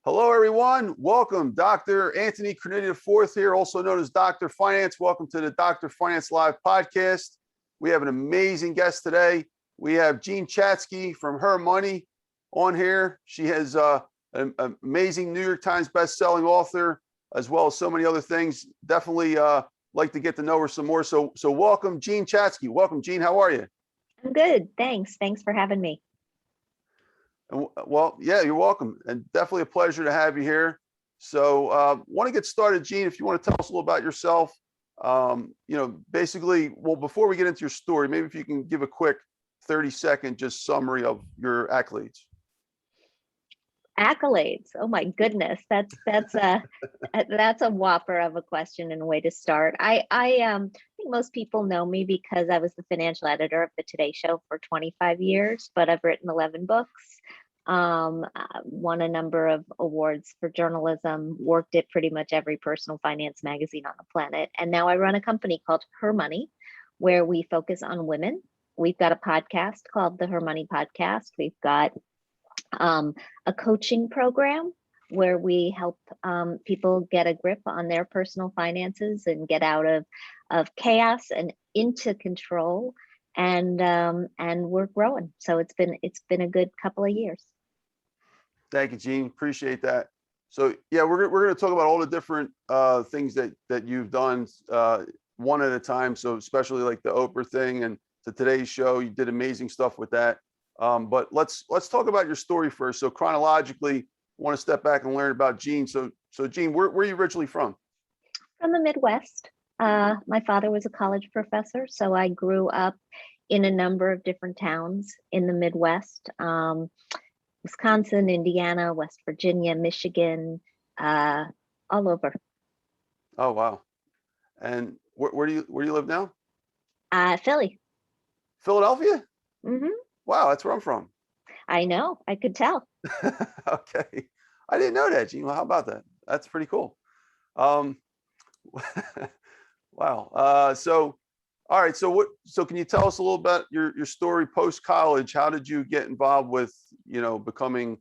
Hello, everyone. Welcome. Dr. Anthony Criniti IV here, also known as Dr. Finance. Welcome to the Dr. Finance Live podcast. We have an amazing guest today. We have Jean Chatzky from Her Money on here. She has an amazing New York Times bestselling author, as well as so many other things. Definitely like to get to know her some more. So welcome, Jean Chatzky. Welcome, Jean. How are you? I'm good. Thanks. Thanks for having me. Well, yeah, you're welcome. And definitely a pleasure to have you here. Want to get started, Jean, if you want to tell us a little about yourself. Basically, well, before we get into your story, maybe if you can give a quick 30-second just summary of your accolades. Accolades. Oh my goodness. That's a whopper of a question and a way to start. I think most people know me because I was the financial editor of the Today Show for 25 years, but I've written 11 books, won a number of awards for journalism, worked at pretty much every personal finance magazine on the planet. And now I run a company called Her Money, where we focus on women. We've got a podcast called the Her Money Podcast. We've got a coaching program where we help people get a grip on their personal finances and get out of chaos and into control. And we're growing. So it's been a good couple of years. Thank you, Jean. Appreciate that. So yeah, we're going to talk about all the different things that you've done one at a time. So especially like the Oprah thing and the Today Show, you did amazing stuff with that. But let's talk about your story first. So chronologically, I want to step back and learn about Jean. So Jean, where are you originally from? From the Midwest. My father was a college professor, so I grew up in a number of different towns in the Midwest. Wisconsin, Indiana, West Virginia, Michigan, all over. Oh, wow. And where do you live now? Philly. Philadelphia? Mm-hmm. Wow, that's where I'm from. I know, I could tell. Okay. I didn't know that, Jean. Well, how about that? That's pretty cool. Wow. All right. So can you tell us a little about your story post-college? How did you get involved with, becoming,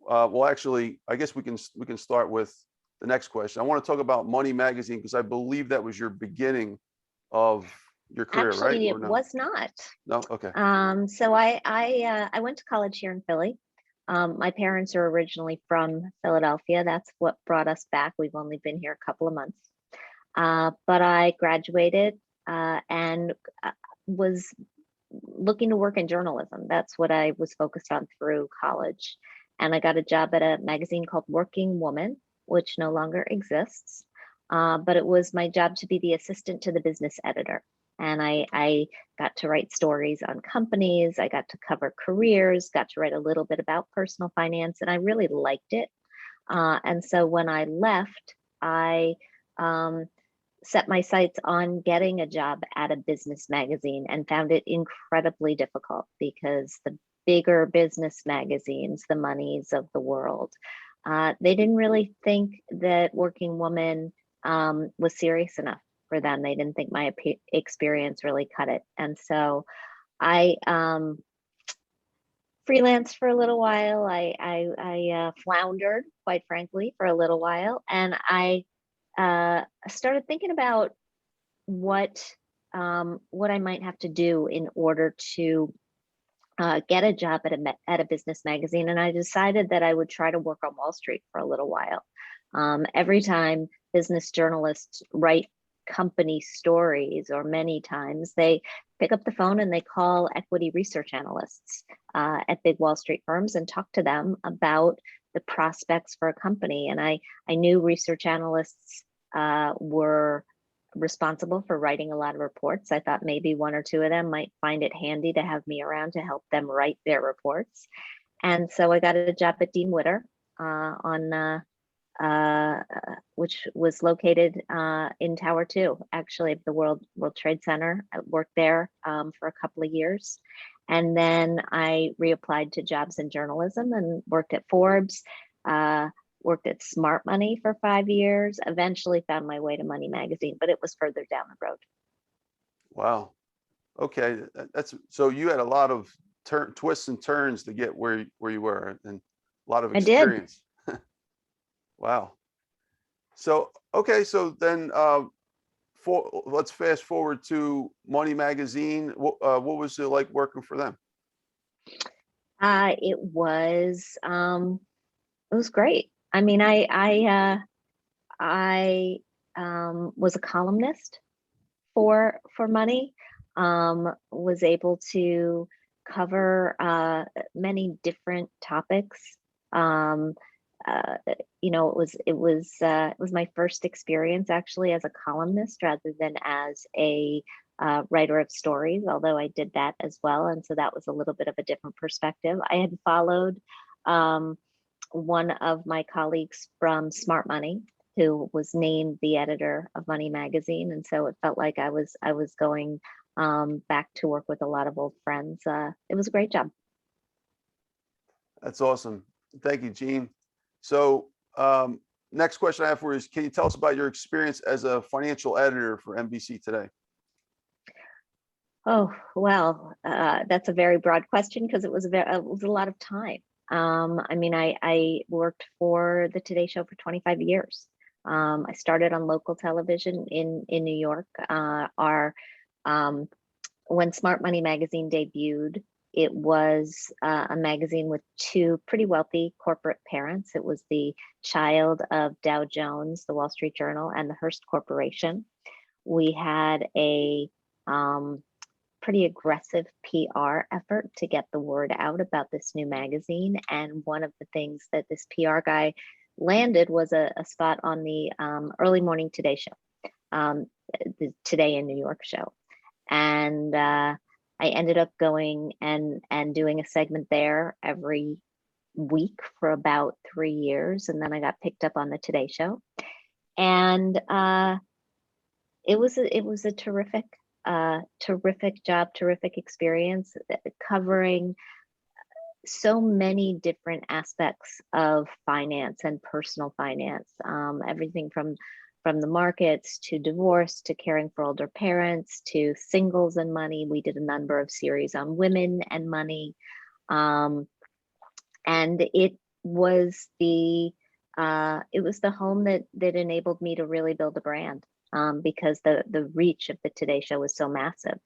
well, actually, I guess we can start with the next question. I want to talk about Money Magazine because I believe that was your beginning of your career, Actually, right? it was not. No? Okay. So I went to college here in Philly. My parents are originally from Philadelphia. That's what brought us back. We've only been here a couple of months. But I graduated and was looking to work in journalism. That's what I was focused on through college. And I got a job at a magazine called Working Woman, which no longer exists. But it was my job to be the assistant to the business editor. And I got to write stories on companies. I got to cover careers, got to write a little bit about personal finance, and I really liked it. And so when I left, I set my sights on getting a job at a business magazine and found it incredibly difficult because the bigger business magazines, the Moneys of the world, they didn't really think that Working Woman was serious enough for them. They didn't think my experience really cut it. And so I freelanced for a little while. I floundered, quite frankly, for a little while. And I started thinking about what I might have to do in order to get a job at a business magazine. And I decided that I would try to work on Wall Street for a little while. Every time business journalists write company stories, or many times they pick up the phone and they call equity research analysts at big Wall Street firms and talk to them about the prospects for a company. And I knew research analysts were responsible for writing a lot of reports. I thought maybe one or two of them might find it handy to have me around to help them write their reports. And so I got a job at Dean Witter which was located in Tower 2, actually, of the World Trade Center. I worked there for a couple of years. And then I reapplied to jobs in journalism and worked at Forbes, worked at Smart Money for 5 years, eventually found my way to Money Magazine, but it was further down the road. Wow. Okay. So you had a lot of twists and turns to get where you were, and a lot of experience. Wow. So, okay. So then, let's fast forward to Money Magazine. What was it like working for them? It was great. I mean, I was a columnist for Money. Was able to cover many different topics. Um, it was my first experience actually as a columnist rather than as a writer of stories, although I did that as well, and so that was a little bit of a different perspective. I had followed one of my colleagues from Smart Money, who was named the editor of Money Magazine, and so it felt like I was going back to work with a lot of old friends. It was a great job. That's awesome. Thank you, Jean. So, next question I have for you is, can you tell us about your experience as a financial editor for NBC Today? Oh, well, that's a very broad question because it was it was a lot of time. I mean, I worked for the Today Show for 25 years. I started on local television in New York. When Smart Money magazine debuted, it was a magazine with two pretty wealthy corporate parents. It was the child of Dow Jones, the Wall Street Journal, and the Hearst Corporation. We had a pretty aggressive PR effort to get the word out about this new magazine. And one of the things that this PR guy landed was a spot on the early morning Today Show, the Today in New York show. And I ended up going and doing a segment there every week for about 3 years. And then I got picked up on the Today Show. And it was a terrific job, terrific experience, covering so many different aspects of finance and personal finance, everything from the markets to divorce to caring for older parents to singles and money. We did a number of series on women and money, and it was the home that enabled me to really build a brand. Because the reach of the Today Show was so massive.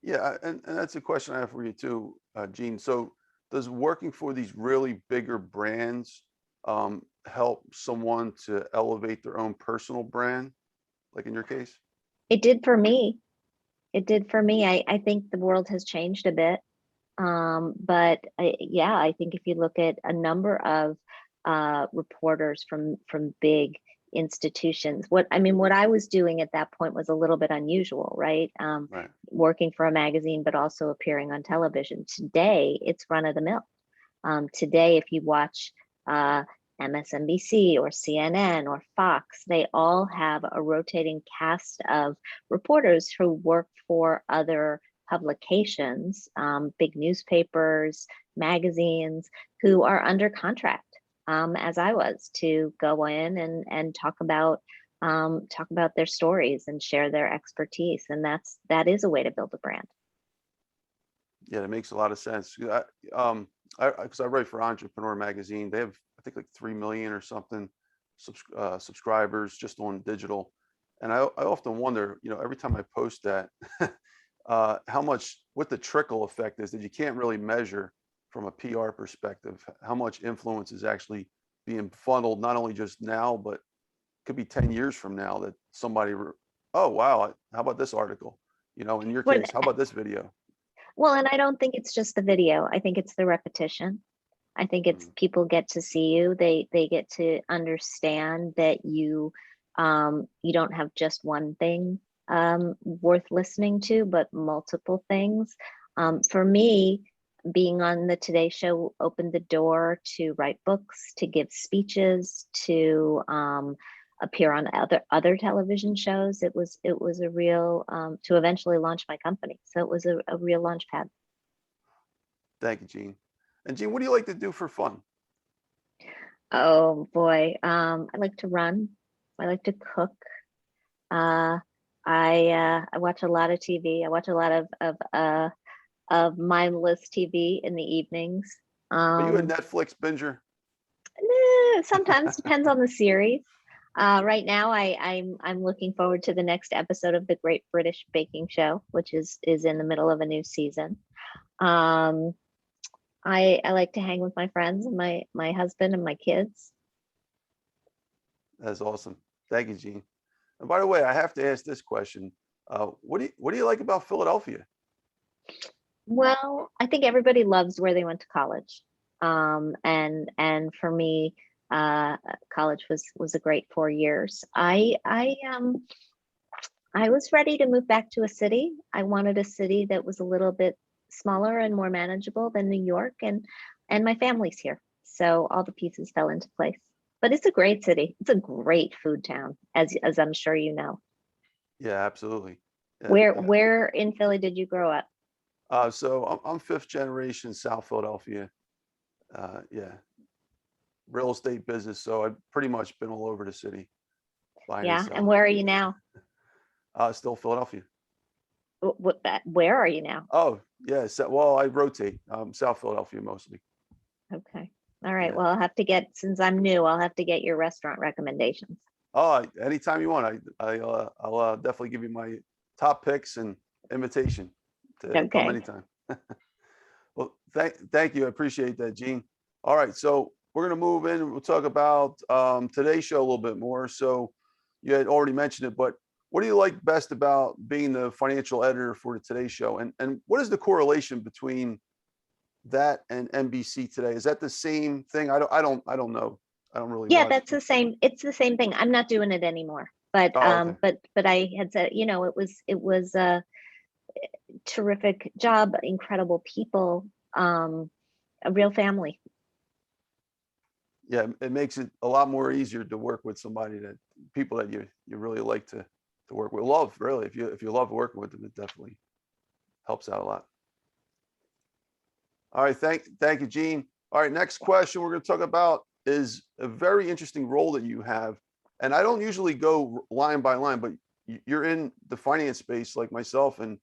Yeah, and that's a question I have for you too, Jean. So does working for these really bigger brands help someone to elevate their own personal brand, like in your case? It did for me. It did for me. I think the world has changed a bit. But yeah, I think if you look at a number of reporters from big institutions, what I was doing at that point was a little bit unusual, right? Right. Working for a magazine, but also appearing on television. Today, it's run of the mill. Today, if you watch MSNBC or CNN or Fox, they all have a rotating cast of reporters who work for other publications, big newspapers, magazines, who are under contract, as I was, to go in and talk about their stories and share their expertise, and that is a way to build a brand. Yeah, that makes a lot of sense. Because I write for Entrepreneur Magazine. They have, I think, like 3 million or something subscribers just on digital, and I often wonder, every time I post that, what the trickle effect is that you can't really measure from a PR perspective. How much influence is actually being funneled, not only just now, but could be 10 years from now, that somebody, oh wow, how about this article? In your Well, case, how about this video? Well, and I don't think it's just the video. I think it's the repetition. I think it's people get to see you. They get to understand that you don't have just one thing worth listening to, but multiple things. For me, being on the Today Show opened the door to write books, to give speeches, to appear on other television shows. It was a real to eventually launch my company. So it was a real launch pad. Thank you, Jean. And Jean, what do you like to do for fun? Oh boy, I like to run. I like to cook. I watch a lot of TV. I watch a lot of mindless TV in the evenings. Are you a Netflix binger? Sometimes depends on the series. Right now, I'm looking forward to the next episode of the Great British Baking Show, which is in the middle of a new season. Um, I like to hang with my friends and my husband and my kids. That's awesome. Thank you, Jean. And by the way, I have to ask this question. What do you like about Philadelphia? Well, I think everybody loves where they went to college. And for me, college was a great 4 years. I was ready to move back to a city. I wanted a city that was a little bit smaller and more manageable than New York, and my family's here. So all the pieces fell into place. But it's a great city. It's a great food town, as I'm sure you know. Yeah, absolutely. Yeah, Where in Philly did you grow up? so I'm fifth generation South Philadelphia. Yeah, real estate business. So I've pretty much been all over the city buying and Yeah, and selling. where are you now? Still Philadelphia. Where are you now? Oh, yeah. So, well, I rotate. South Philadelphia mostly. Okay. All right. Yeah. Well, since I'm new, I'll have to get your restaurant recommendations. Oh, anytime you want, I'll definitely give you my top picks and invitation to come Okay. anytime. Well, thank you. I appreciate that, Jean. All right, so we're gonna move in. We'll talk about today's show a little bit more. So you had already mentioned it, but what do you like best about being the financial editor for the Today Show? And what is the correlation between that and NBC Today? Is that the same thing? I don't know. I don't really Yeah, watch. that's the same. It's the same thing. I'm not doing it anymore. But Oh, okay. but I had said, it was a terrific job, incredible people, a real family. Yeah, it makes it a lot more easier to work with people that you really like to work with. Love, really. If you love working with them, it definitely helps out a lot. All right, thank you, Jean. All right, next question we're going to talk about is a very interesting role that you have. And I don't usually go line by line, but you're in the finance space like myself, and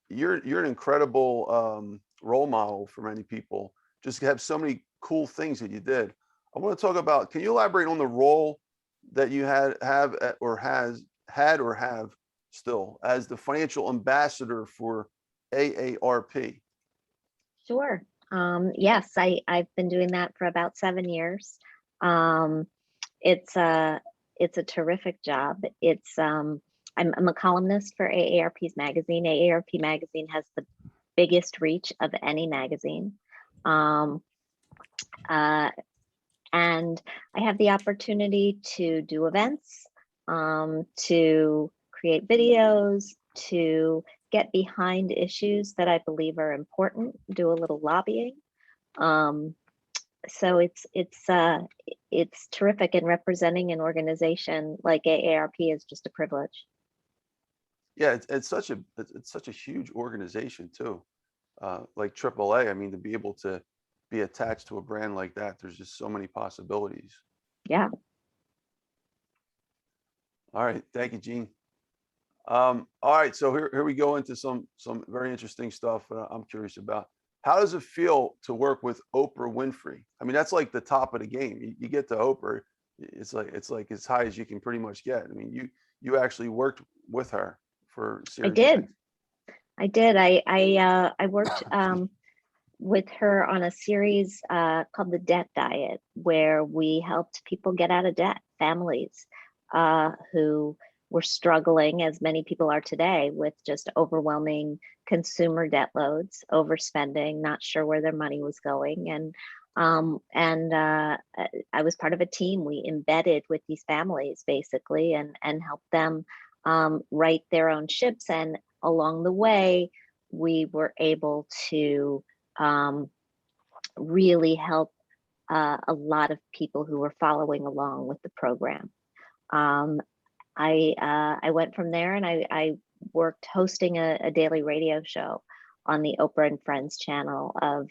you're an incredible role model for many people. Just have so many cool things that you did. I want to talk about, can you elaborate on the role that you have still as the financial ambassador for AARP? Sure. Yes, I've been doing that for about 7 years. It's a terrific job. I'm a columnist for AARP's magazine. AARP magazine has the biggest reach of any magazine. And I have the opportunity to do events, to create videos, to get behind issues that I believe are important, do a little lobbying. So it's terrific, and representing an organization like AARP is just a privilege. Yeah, it's such a huge organization too. Like AAA, I mean, to be able to be attached to a brand like that, there's just so many possibilities. Yeah. All right, thank you, Jean. All right, so here we go into some very interesting stuff I'm curious about. How does it feel to work with Oprah Winfrey? I mean, that's like the top of the game. You get to Oprah, it's like as high as you can pretty much get. I mean, you actually worked with her for a series of things. I did. I worked with her on a series called The Debt Diet, where we helped people get out of debt, families who were struggling, as many people are today, with just overwhelming consumer debt loads, overspending, not sure where their money was going. And I was part of a team. We embedded with these families basically and helped them write their own ships. And along the way, we were able to really help a lot of people who were following along with the program. I went from there, and I worked hosting a daily radio show on the Oprah and Friends channel of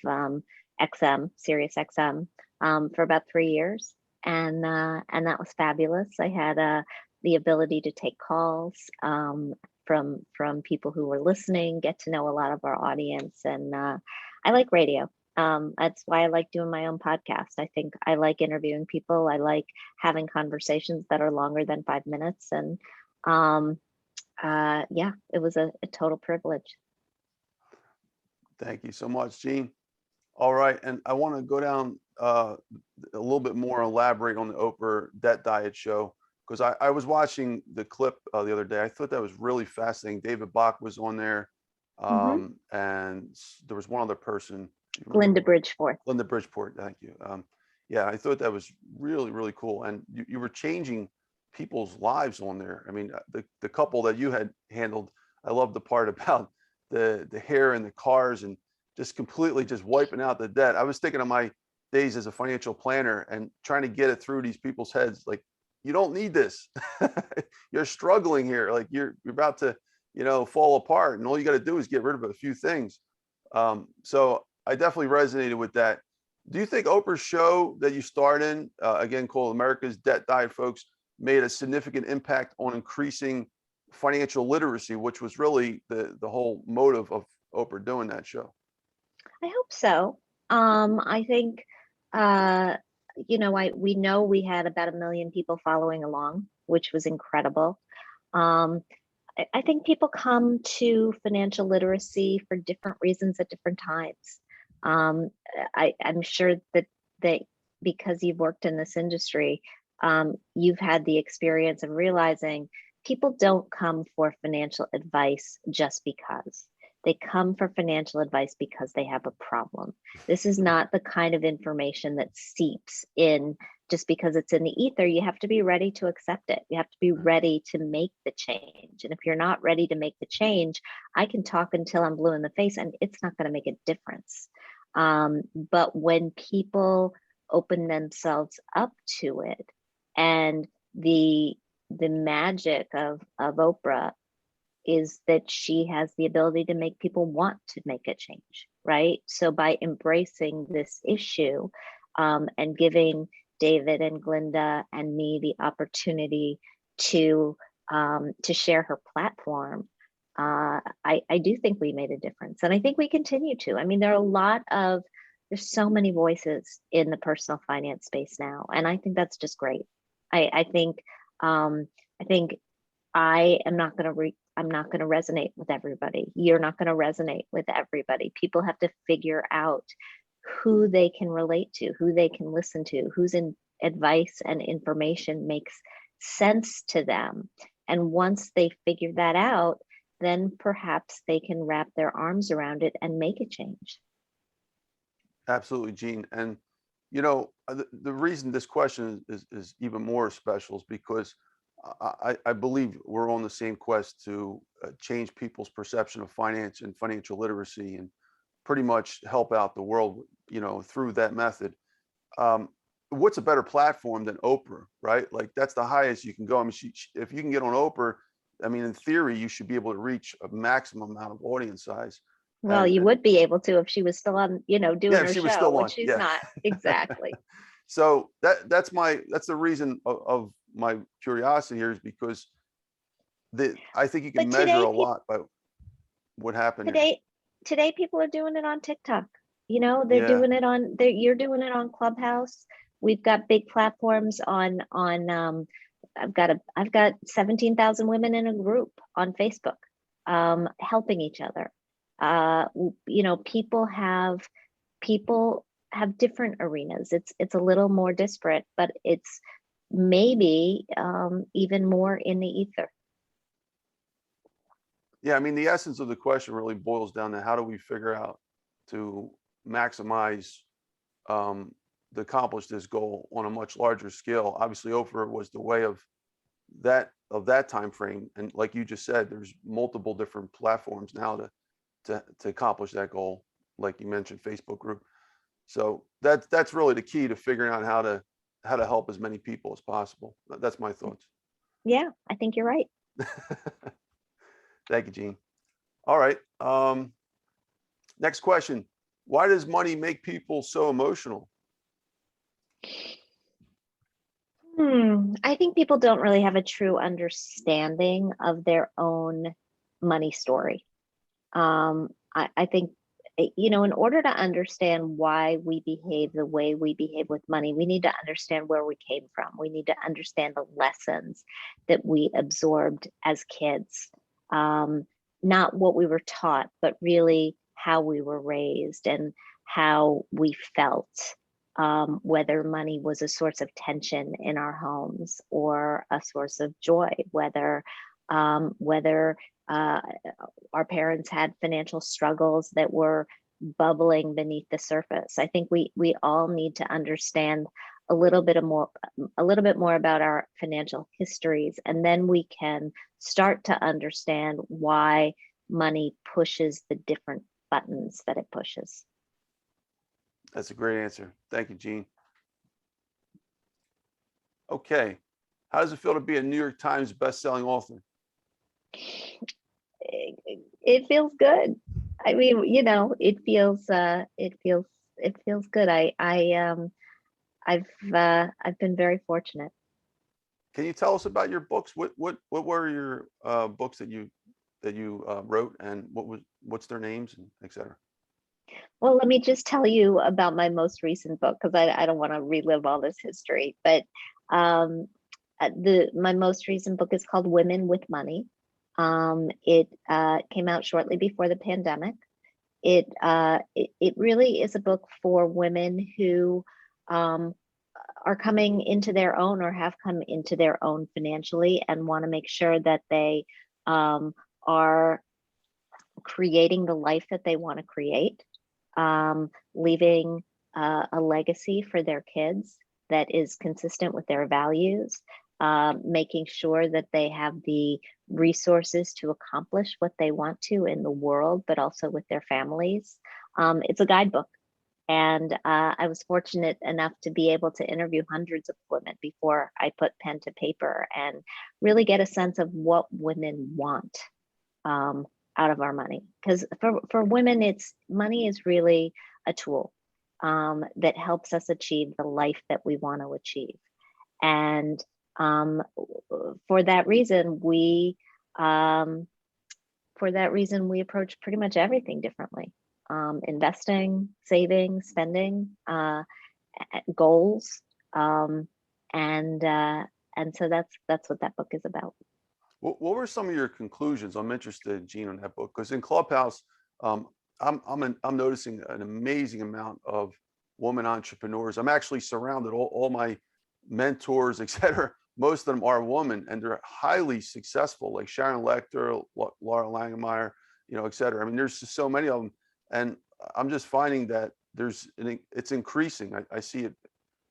XM, Sirius XM, for about 3 years, and that was fabulous. I had the ability to take calls from people who were listening, get to know a lot of our audience, and I like radio. That's why I like doing my own podcast. I think I like interviewing people. I like having conversations that are longer than 5 minutes. And yeah, it was a total privilege. Thank you so much, Jean. All right, and I want to go down a little bit more, elaborate on the Oprah Debt Diet show, because I was watching the clip the other day. I thought that was really fascinating. David Bach was on there, Hmm. and there was one other person. Linda Bridgeforth. Linda Bridgeport, thank you. Yeah, I thought that was really, really cool. And you were changing people's lives on there. I mean, the couple that you had handled, I love the part about the hair and the cars and just completely just wiping out the debt. I was thinking of my days as a financial planner and trying to get it through these people's heads. Like, you don't need this. You're struggling here. Like you're about to, fall apart. And all you got to do is get rid of a few things. So I definitely resonated with that. Do you think Oprah's show that you starred in, again called America's Debt Diet, folks, made a significant impact on increasing financial literacy, which was really the whole motive of Oprah doing that show? I hope so. I think, we know we had about 1 million people following along, which was incredible. I think people come to financial literacy for different reasons at different times. I'm sure that because you've worked in this industry, you've had the experience of realizing people don't come for financial advice just because. They come for financial advice because they have a problem. This is not the kind of information that seeps in just because it's in the ether. You have to be ready to accept it. You have to be ready to make the change. And if you're not ready to make the change, I can talk until I'm blue in the face and it's not going to make a difference. But when people open themselves up to it, and the magic of Oprah is that she has the ability to make people want to make a change, right? So by embracing this issue, and giving David and Glinda and me the opportunity to share her platform, I do think we made a difference, and I think we continue to. I mean, there's so many voices in the personal finance space now, and I think that's just great. I think I am not going to I'm not going to resonate with everybody. You're not going to resonate with everybody. People have to figure out who they can relate to, who they can listen to, whose advice and information makes sense to them. And once they figure that out, then perhaps they can wrap their arms around it and make a change. Absolutely, Jean. And the reason this question is even more special is because I believe we're on the same quest to change people's perception of finance and financial literacy, and pretty much help out the world, through that method. What's a better platform than Oprah, right? Like that's the highest you can go. I mean, if you can get on Oprah, I mean, in theory, you should be able to reach a maximum amount of audience size. Well, you would be able to if she was still on, doing Yeah, if her she was show, still on, which she's yeah. not. Exactly. So that's the reason of my curiosity here, is because I think you can But measure a lot by what happened here. Today people are doing it on TikTok. They're Yeah. doing it on you're doing it on Clubhouse. We've got big platforms on I've got 17,000 women in a group on Facebook, helping each other. People have different arenas. It's a little more disparate, but it's maybe even more in the ether. Yeah, I mean, the essence of the question really boils down to how do we figure out to maximize to accomplish this goal on a much larger scale. Obviously, Oprah was the way of that time frame, and like you just said, there's multiple different platforms now to accomplish that goal. Like you mentioned, Facebook group. So that's really the key to figuring out how to help as many people as possible. That's my thoughts. Yeah, I think you're right. Thank you, Jean. All right. Next question. Why does money make people so emotional? I think people don't really have a true understanding of their own money story. I think you know, in order to understand why we behave the way we behave with money, we need to understand where we came from. We need to understand the lessons that we absorbed as kids. Not what we were taught, but really how we were raised and how we felt, whether money was a source of tension in our homes or a source of joy, whether our parents had financial struggles that were bubbling beneath the surface. I think we all need to understand a little bit more about our financial histories, and then we can start to understand why money pushes the different buttons that it pushes. That's a great answer. Thank you, Jean. Okay. How does it feel to be a New York Times bestselling author? It feels good. I mean, you know, it feels good. I've been very fortunate. Can you tell us about your books? What were your books that you wrote, and what's their names, and et cetera? Well, let me just tell you about my most recent book, because I don't want to relive all this history. But my most recent book is called Women with Money. It came out shortly before the pandemic. It really is a book for women who are coming into their own or have come into their own financially and want to make sure that they are creating the life that they want to create, leaving a legacy for their kids that is consistent with their values, making sure that they have the resources to accomplish what they want to in the world, but also with their families. It's a guidebook. And I was fortunate enough to be able to interview hundreds of women before I put pen to paper and really get a sense of what women want out of our money. Because for women, money is really a tool that helps us achieve the life that we want to achieve. And for that reason, we approach pretty much everything differently. Investing, saving, spending, goals, and so that's what that book is about. What were some of your conclusions? I'm interested, Jean, on that book, because in Clubhouse, I'm noticing an amazing amount of women entrepreneurs. I'm actually surrounded, all my mentors, et cetera. Most of them are women, and they're highly successful, like Sharon Lechter, Laura Langemeyer, et cetera. I mean, there's just so many of them. And I'm just finding that it's increasing. I see it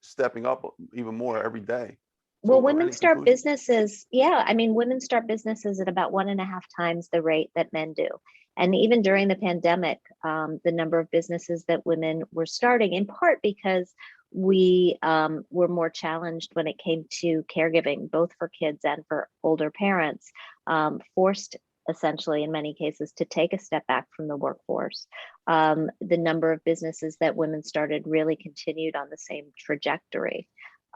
stepping up even more every day. Well, women start businesses. Yeah, I mean, women start businesses at about 1.5 times the rate that men do. And even during the pandemic, the number of businesses that women were starting, in part because we were more challenged when it came to caregiving, both for kids and for older parents, forced essentially in many cases to take a step back from the workforce. The number of businesses that women started really continued on the same trajectory.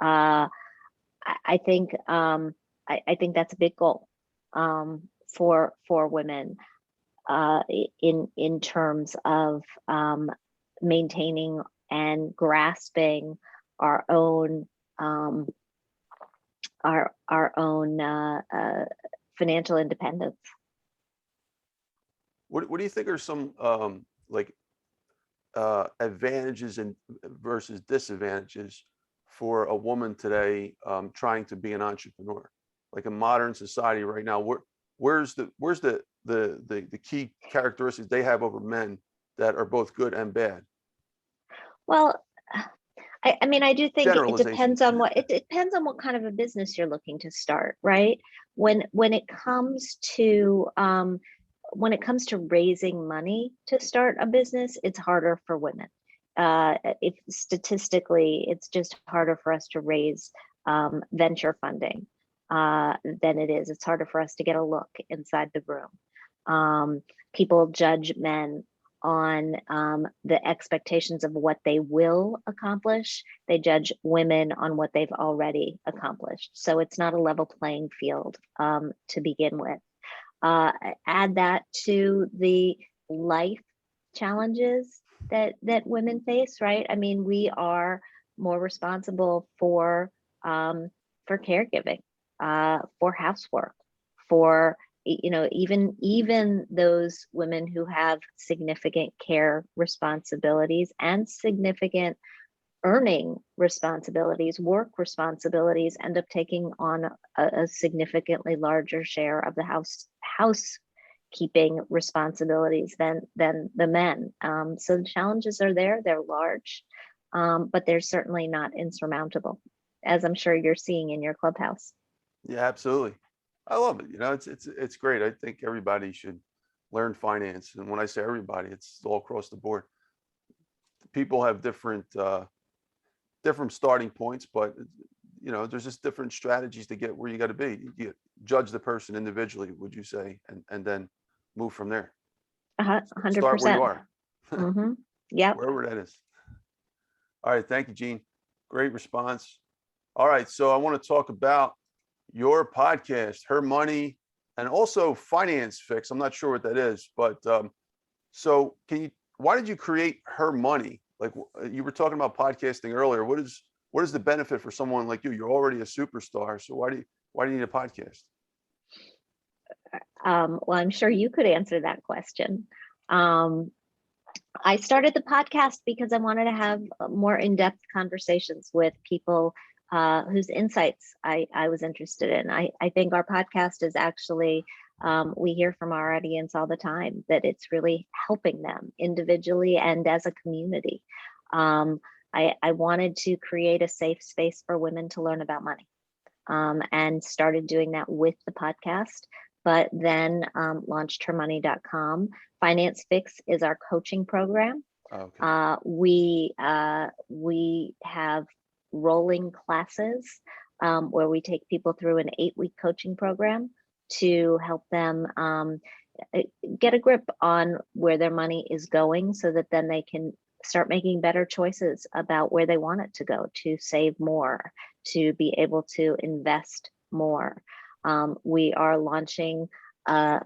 I think that's a big goal for women in terms of maintaining and grasping our own financial independence. What do you think are some advantages versus disadvantages for a woman today trying to be an entrepreneur, like in modern society right now? Where's the key characteristics they have over men that are both good and bad? Well, I mean, I do think it depends on what kind of a business you're looking to start, right? When it comes to raising money to start a business, it's harder for women. If statistically, it's just harder for us to raise venture funding than it is. It's harder for us to get a look inside the room. People judge men on the expectations of what they will accomplish. They judge women on what they've already accomplished. So it's not a level playing field to begin with. Add that to the life challenges that women face, right? I mean, we are more responsible for caregiving, for housework, for even those women who have significant care responsibilities and significant earning responsibilities, work responsibilities, end up taking on a significantly larger share of the housekeeping responsibilities than the men. So the challenges are there; they're large, but they're certainly not insurmountable, as I'm sure you're seeing in your clubhouse. Yeah, absolutely. I love it. It's great. I think everybody should learn finance, and when I say everybody, it's all across the board. People have different starting points, but there's just different strategies to get where you got to be. You judge the person individually, would you say, and then move from there. 100%. Start where you are. Mm-hmm. Yeah. Wherever that is. All right. Thank you, Jean. Great response. All right. So I want to talk about your podcast, Her Money, and also FinanceFixx. I'm not sure what that is, but so why did you create Her Money? Like you were talking about podcasting earlier. What is the benefit for someone like you? You're already a superstar. So why do you need a podcast? Well, I'm sure you could answer that question. I started the podcast because I wanted to have more in-depth conversations with people whose insights I was interested in. I think our podcast is actually, we hear from our audience all the time that it's really helping them individually and as a community. I wanted to create a safe space for women to learn about money, and started doing that with the podcast, but then launched HerMoney.com. FinanceFixx is our coaching program. Okay. We have rolling classes where we take people through an 8-week coaching program to help them get a grip on where their money is going, so that then they can start making better choices about where they want it to go, to save more, to be able to invest more. We are launching a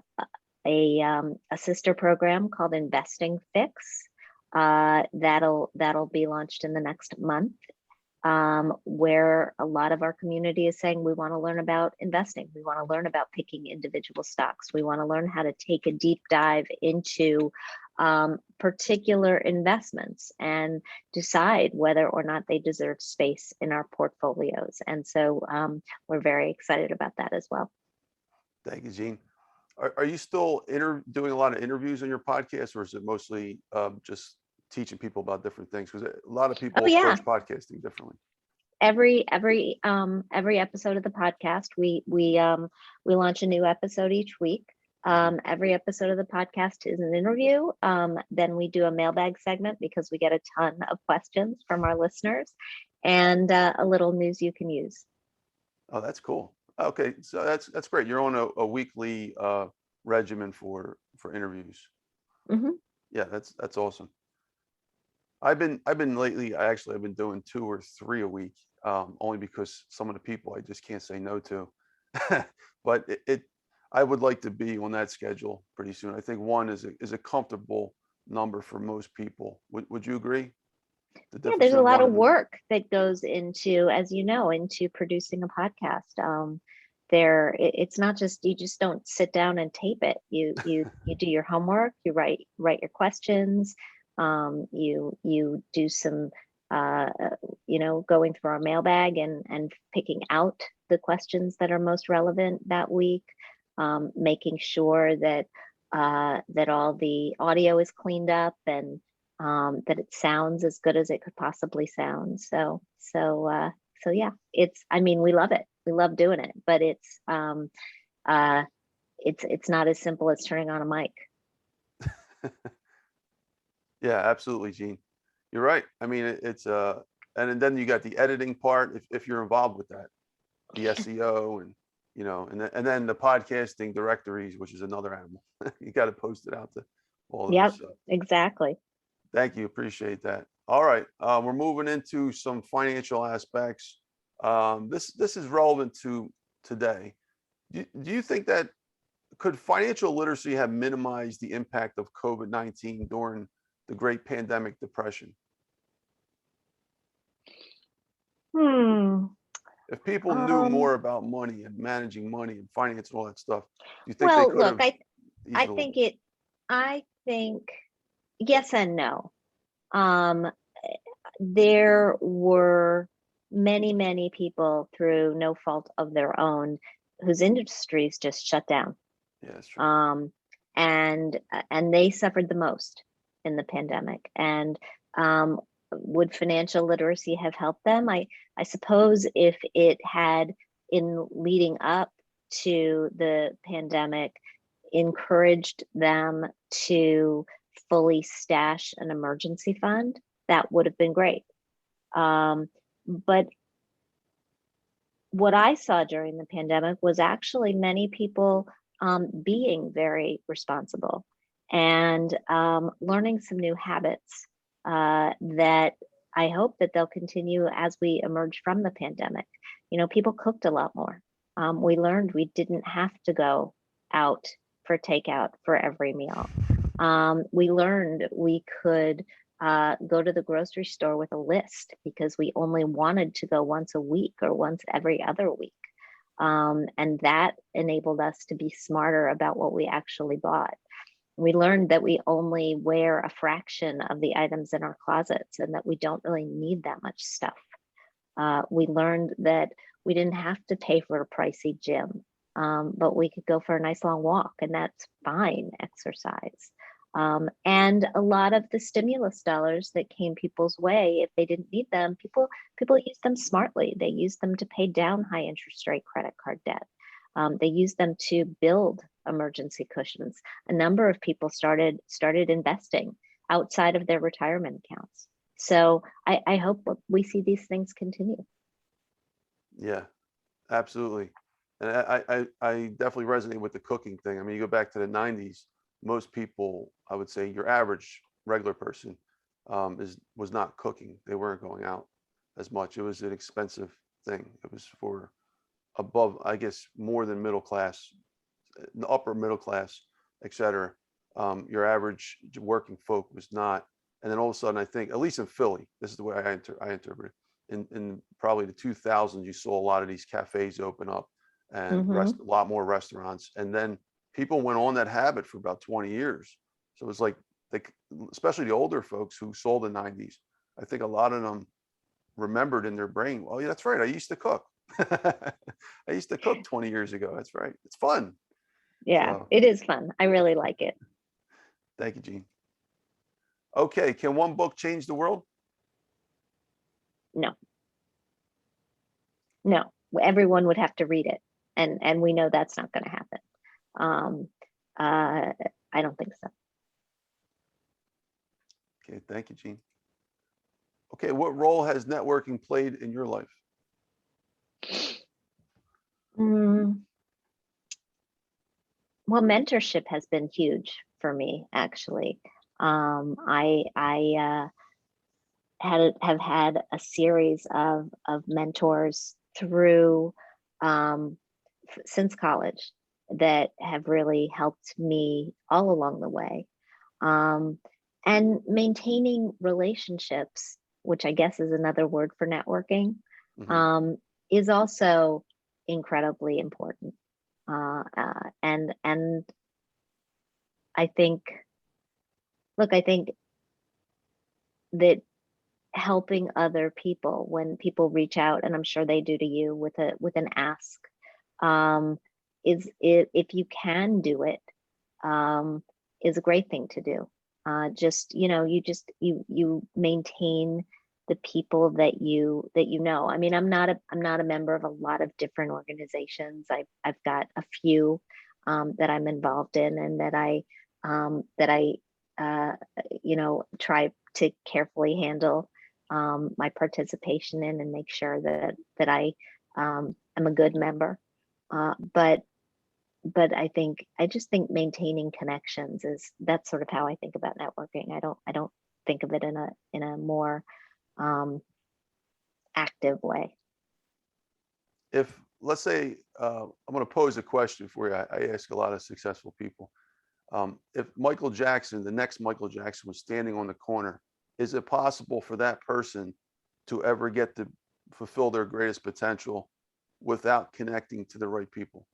sister program called InvestingFixx. That'll be launched in the next month, where a lot of our community is saying we want to learn about investing. We want to learn about picking individual stocks. We want to learn how to take a deep dive into particular investments and decide whether or not they deserve space in our portfolios. And so we're very excited about that as well. Thank you, Jean. Are you still doing a lot of interviews on your podcast, or is it mostly just teaching people about different things? Because a lot of people approach podcasting differently. Every episode of the podcast, we launch a new episode each week. Every episode of the podcast is an interview. Then we do a mailbag segment because we get a ton of questions from our listeners, and a little news you can use. Oh, that's cool. Okay, so that's great. You're on a weekly regimen for interviews. Mm-hmm. Yeah, that's awesome. I've been lately. I've been doing 2 or 3 a week, only because some of the people I just can't say no to. But I would like to be on that schedule pretty soon. I think 1 is a comfortable number for most people. Would you agree? Yeah, there's a lot of work that goes into, as you know, into producing a podcast. It's not just, you just don't sit down and tape it. You do your homework. You write your questions. You do some going through our mailbag and picking out the questions that are most relevant that week, making sure that all the audio is cleaned up and that it sounds as good as it could possibly sound. So yeah, we love it. We love doing it, but it's not as simple as turning on a mic. Yeah, absolutely, Jean. You're right. I mean, it's and then you got the editing part if you're involved with that, the SEO and and then the podcasting directories, which is another animal. You got to post it out to all of us. Yep, exactly. Thank you. Appreciate that. All right. We're moving into some financial aspects. This is relevant to today. Do you think that could financial literacy have minimized the impact of COVID-19 during the Great Pandemic Depression? Hmm. If people knew more about money and managing money and finance and all that stuff, do you think they Well, could look, have I eased a little think bit? I think yes and no. Um, there were many, many people through no fault of their own whose industries just shut down. Yeah, that's true. And they suffered the most in the pandemic. And would financial literacy have helped them? I suppose if it had, in leading up to the pandemic, encouraged them to fully stash an emergency fund, that would have been great. But what I saw during the pandemic was actually many people being very responsible and learning some new habits that I hope that they'll continue as we emerge from the pandemic. You know, people cooked a lot more. We learned we didn't have to go out for takeout for every meal. We learned we could go to the grocery store with a list because we only wanted to go once a week or once every other week. And that enabled us to be smarter about what we actually bought. We learned that we only wear a fraction of the items in our closets and that we don't really need that much stuff. We learned that we didn't have to pay for a pricey gym, but we could go for a nice long walk, and that's fine exercise. And a lot of the stimulus dollars that came people's way, if they didn't need them, people used them smartly. They used them to pay down high interest rate credit card debt. They used them to build emergency cushions. A number of people started investing outside of their retirement accounts. So I hope we see these things continue. Yeah, absolutely. And I definitely resonate with the cooking thing. I mean, you go back to the 90s, most people, I would say your average regular person was not cooking. They weren't going out as much. It was an expensive thing. It was for above, I guess, more than middle class, the upper middle class, etc. Your average working folk was not. And then all of a sudden, I think, at least in Philly, this is the way I interpret it. In probably the 2000s, you saw a lot of these cafes open up and Mm-hmm. a lot more restaurants. And then people went on that habit for about 20 years. So it was like, especially the older folks who saw the 90s, I think a lot of them remembered in their brain, oh, yeah, that's right. I used to cook. I used to cook 20 years ago. That's right. It's fun. Yeah, So it is fun. I really like it. thank you, Jean. Okay. Can one book change the world? No, no, everyone would have to read it. And we know that's not going to happen. Um, I don't think so. Okay. Thank you, Jean. Okay. What role has networking played in your life? Well, mentorship has been huge for me, actually. I have had a series of mentors through since college that have really helped me all along the way. And maintaining relationships, which I guess is another word for networking, Mhm. is also incredibly important. And I think, look, I think that helping other people when people reach out, and I'm sure they do to you with an ask, is, if you can do it, is a great thing to do. Just, you maintain the people that you know. I mean, I'm not a member of a lot of different organizations. I've got a few that I'm involved in, and that I try to carefully handle my participation in, and make sure that I am a good member. But I just think maintaining connections that's sort of how I think about networking. I don't think of it in a more active way. If, let's say, I'm going to pose a question for you. I ask a lot of successful people. If Michael Jackson, the next Michael Jackson, was standing on the corner, is it possible for that person to ever get to fulfill their greatest potential without connecting to the right people?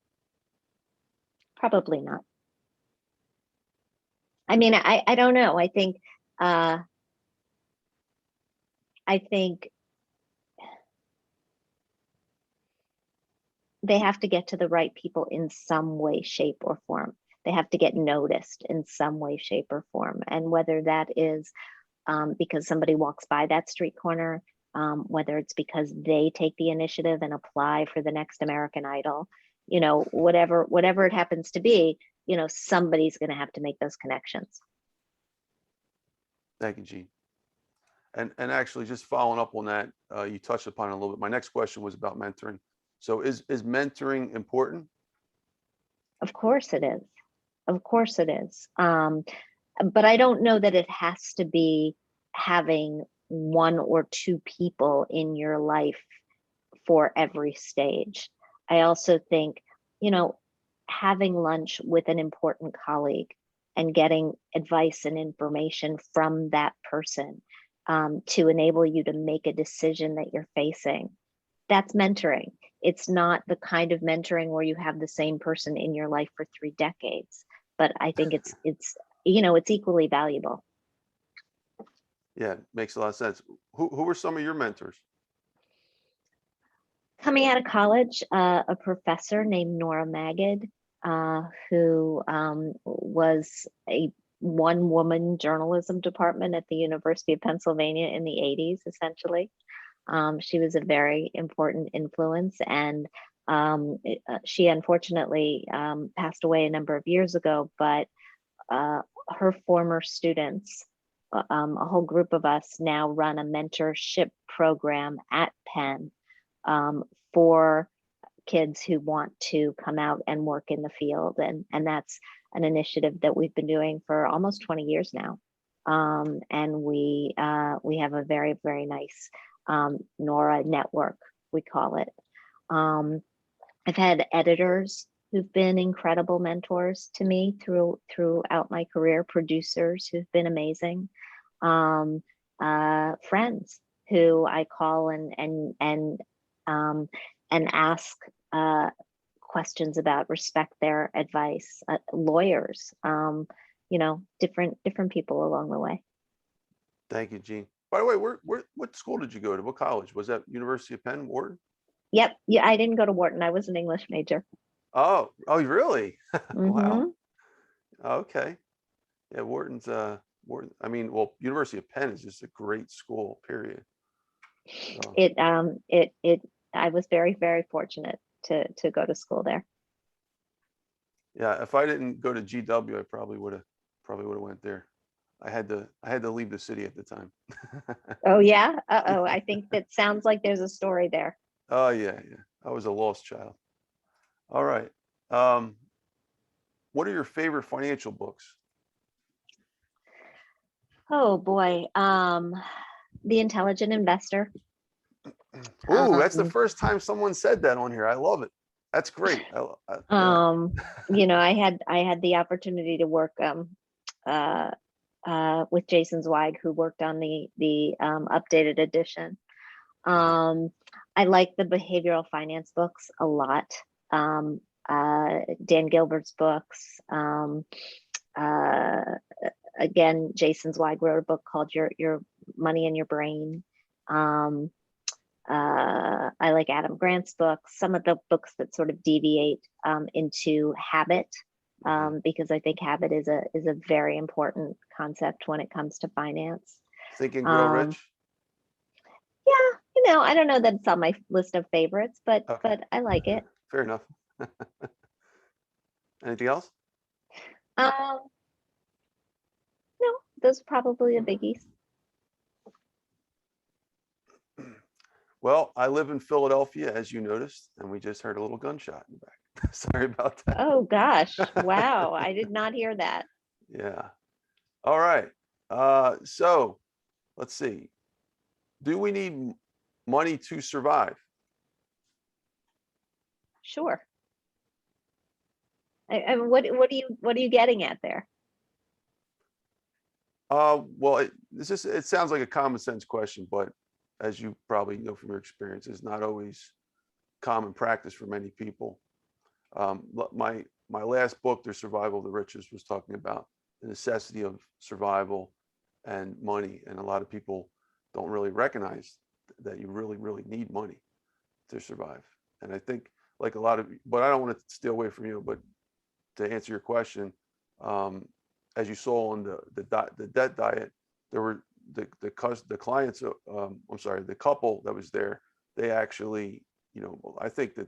Probably not. I mean, I don't know. I think they have to get to the right people in some way, shape, or form. They have to get noticed in some way, shape, or form. And whether that is because somebody walks by that street corner, whether it's because they take the initiative and apply for the next American Idol, whatever it happens to be, somebody's going to have to make those connections. Thank you, Jean. And actually, just following up on that, you touched upon it a little bit. My next question was about mentoring. So is mentoring important? Of course it is. Of course it is. But I don't know that it has to be having one or two people in your life for every stage. I also think, having lunch with an important colleague and getting advice and information from that person to enable you to make a decision that you're facing, that's mentoring. It's not the kind of mentoring where you have the same person in your life for 3 decades, but I think it's equally valuable. Yeah, makes a lot of sense. Who were some of your mentors? Coming out of college, a professor named Nora Magid, who was a one-woman journalism department at the University of Pennsylvania in the 80s, essentially. She was a very important influence, and she unfortunately passed away a number of years ago, but her former students, a whole group of us, now run a mentorship program at Penn for kids who want to come out and work in the field. And that's an initiative that we've been doing for almost 20 years now. And we have a very, very nice Nora network, we call it. I've had editors who've been incredible mentors to me throughout my career, producers who've been amazing, friends who I call and ask questions about, respect their advice, lawyers, different people along the way. Thank you, Jean. By the way, what school did you go to? What college? Was that University of Penn, Wharton? Yep. Yeah, I didn't go to Wharton. I was an English major. Oh, really? Mm-hmm. Wow. Okay. Yeah, Wharton's Wharton. I mean, well, University of Penn is just a great school, period. So. I was very, very fortunate to go to school there. Yeah, if I didn't go to GW, I probably would have went there. I had to leave the city at the time. Oh yeah? Uh-oh, I think that sounds like there's a story there. Oh yeah. I was a lost child. All right. What are your favorite financial books? Oh boy. The Intelligent Investor. Oh, that's the first time someone said that on here. I love it. That's great. I had the opportunity to work with Jason Zweig, who worked on the updated edition. I like the behavioral finance books a lot. Dan Gilbert's books. Again, Jason Zweig wrote a book called Your Money and Your Brain. I like Adam Grant's books, some of the books that sort of deviate into habit, because I think habit is a very important concept when it comes to finance. Think and Grow Rich? Yeah, I don't know that it's on my list of favorites, but Okay. but I like it. Fair enough. Anything else? No, those are probably the biggies. Well, I live in Philadelphia, as you noticed, and we just heard a little gunshot in the back. Sorry about that. Oh gosh, wow, I did not hear that. Yeah. All right. So let's see. Do we need money to survive? Sure. What are you getting at there? Well, it sounds like a common sense question, but as you probably know from your experience, it's not always common practice for many people. My last book, The Survival of the Richest, was talking about the necessity of survival and money, and a lot of people don't really recognize that you really, really need money to survive. And I think, like a lot of, but I don't want to steal away from you, but to answer your question, as you saw on the debt diet, there were the clients, I'm sorry, the couple that was there, they actually, I think that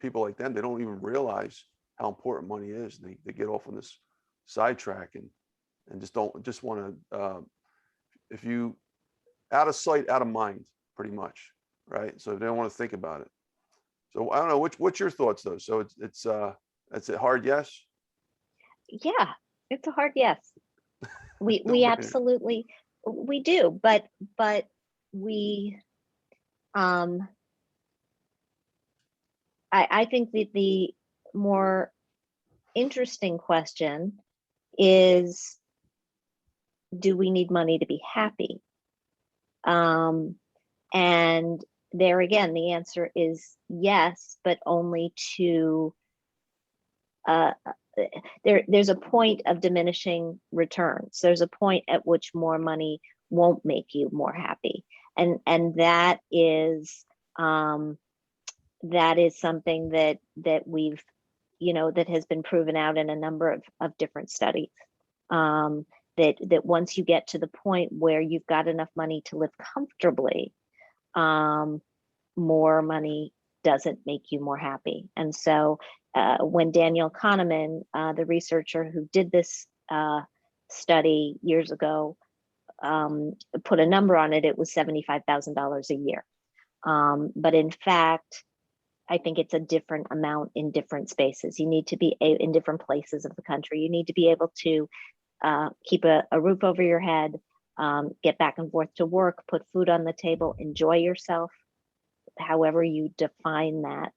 people like them, they don't even realize how important money is. They get off on this sidetrack and just want to, if you, out of sight, out of mind, pretty much, right? So they don't want to think about it. So I don't know, what's your thoughts though? So it's a hard yes? Yeah, it's a hard yes. We No brainer. absolutely, we do, but we, I think that the more interesting question is, do we need money to be happy? And there again, the answer is yes, but only to, there's a point of diminishing returns. There's a point at which more money won't make you more happy. And that is something that we've, that has been proven out in a number of different studies. That once you get to the point where you've got enough money to live comfortably, more money doesn't make you more happy. And so when Daniel Kahneman, the researcher who did this study years ago, put a number on it, it was $75,000 a year. But in fact, I think it's a different amount in different spaces. You need to be in different places of the country. You need to be able to keep a roof over your head, get back and forth to work, put food on the table, enjoy yourself, however you define that.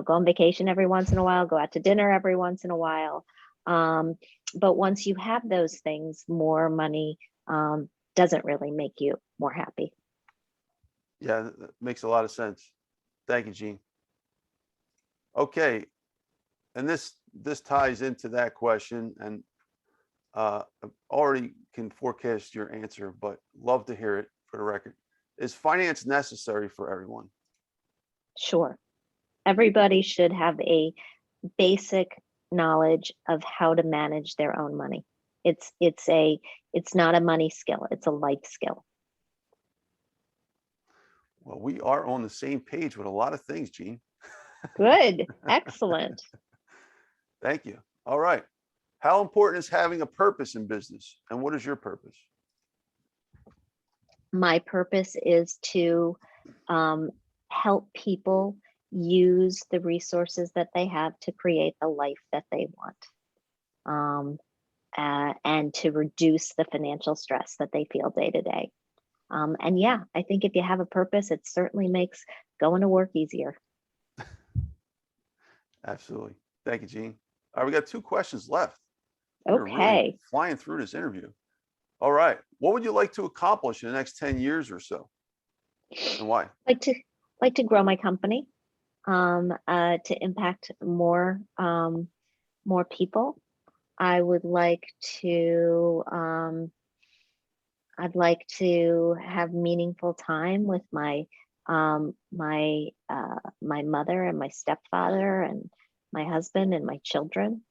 Go on vacation every once in a while, go out to dinner every once in a while. But once you have those things, more money doesn't really make you more happy. Yeah, that makes a lot of sense. Thank you, Jean. Okay, and this ties into that question, and I already can forecast your answer, but love to hear it for the record. Is finance necessary for everyone? Sure. Everybody should have a basic knowledge of how to manage their own money. It's not a money skill, it's a life skill. Well, we are on the same page with a lot of things, Jean. Good. Excellent. Thank you. All right. How important is having a purpose in business, and what is your purpose? My purpose is to help people use the resources that they have to create the life that they want, and to reduce the financial stress that they feel day to day. And yeah, I think if you have a purpose, it certainly makes going to work easier. Absolutely. Thank you, Jean. All right, we got 2 questions left. We're really Okay. flying through this interview. All right. What would you like to accomplish in the next 10 years or so, and why? Like to grow my company, to impact more people. I would like to I'd like to have meaningful time with my mother and my stepfather and my husband and my children.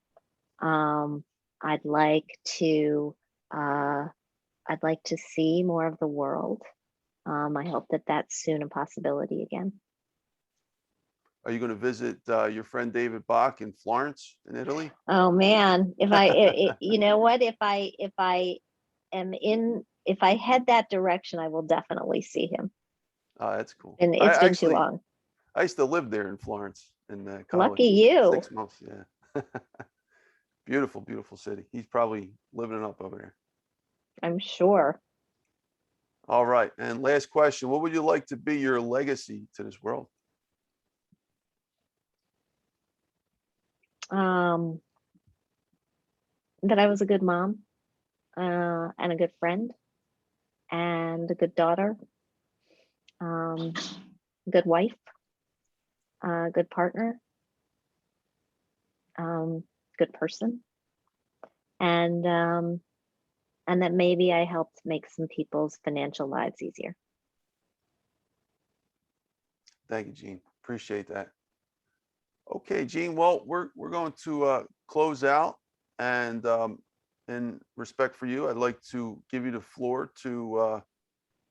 I'd like to see more of the world. I hope that that's soon a possibility again. Are you going to visit your friend David Bach in Florence in Italy? Oh man, you know what, if I head that direction, I will definitely see him. Oh, that's cool. And it's been too long. I used to live there in Florence in college. Lucky you. 6 months, yeah. Beautiful, beautiful city. He's probably living it up over there. I'm sure. All right. And last question, what would you like to be your legacy to this world? that I was a good mom, and a good friend, and a good daughter, good wife, good partner, good person, and that maybe I helped make some people's financial lives easier. Thank you, Jean. Appreciate that. Okay, Jean. Well, we're going to close out, and in respect for you, I'd like to give you the floor to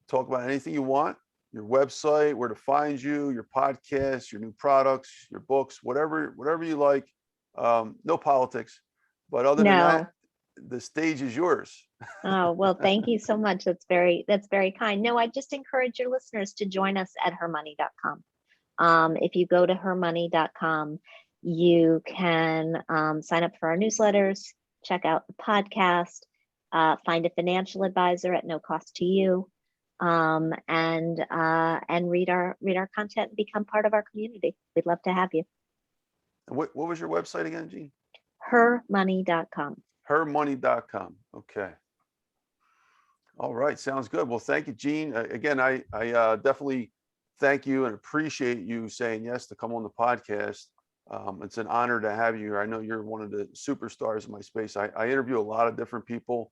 talk about anything you want. Your website, where to find you, your podcast, your new products, your books, whatever you like. No politics, but other than No. that, the stage is yours. Oh, well, thank you so much. That's very kind. No, I just encourage your listeners to join us at hermoney.com. If you go to hermoney.com, you can sign up for our newsletters, check out the podcast, find a financial advisor at no cost to you, and read our content and become part of our community. We'd love to have you. What was your website again, Jean? hermoney.com. hermoney.com. Okay. All right. Sounds good. Well, thank you, Jean. Again, I definitely thank you and appreciate you saying yes to come on the podcast. It's an honor to have you here. I know you're one of the superstars in my space. I interview a lot of different people.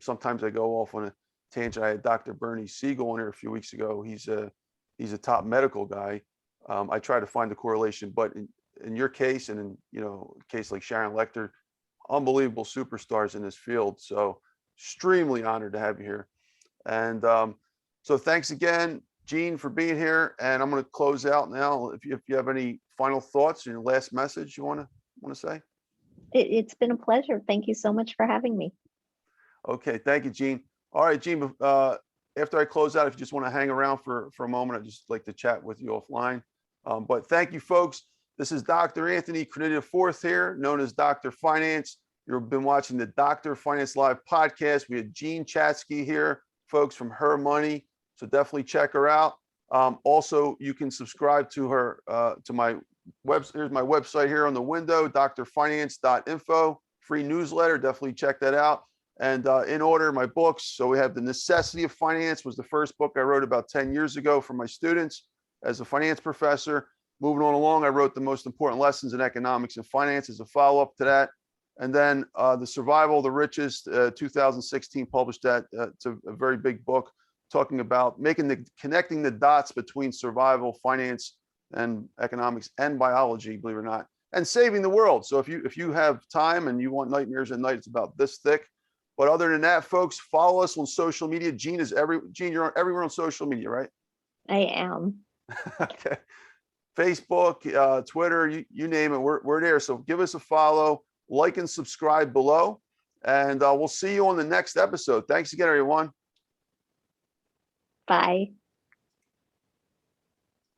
Sometimes I go off on a tangent. I had Dr. Bernie Siegel on here a few weeks ago. He's a top medical guy. I try to find the correlation, but in your case, and in a case like Sharon Lechter, unbelievable superstars in this field. So extremely honored to have you here. And so thanks again, Jean, for being here. And I'm going to close out now. If you have any final thoughts, your last message you want to say? It's been a pleasure. Thank you so much for having me. Okay, thank you, Jean. All right, Jean. After I close out, if you just want to hang around for a moment, I'd just like to chat with you offline. But thank you, folks. This is Dr. Anthony Criniti IV here, known as Dr. Finance. You've been watching the Dr. Finance Live podcast. We had Jean Chatzky here, folks, from Her Money. So definitely check her out. Also, you can subscribe to her, to my website. Here's my website here on the window, drfinance.info, free newsletter. Definitely check that out. And in order, my books. So we have The Necessity of Finance, was the first book I wrote about 10 years ago for my students as a finance professor. Moving on along, I wrote The Most Important Lessons in Economics and Finance as a follow-up to that. And then The Survival of the Richest, 2016, published that. It's a very big book talking about connecting the dots between survival, finance, and economics and biology, believe it or not, and saving the world. So if you have time and you want nightmares at night, it's about this thick. But other than that, folks, follow us on social media. Jean, you're everywhere on social media, right? I am. Okay. Facebook, Twitter, you name it, we're there. So give us a follow, like and subscribe below, and we'll see you on the next episode. Thanks again, everyone. Bye.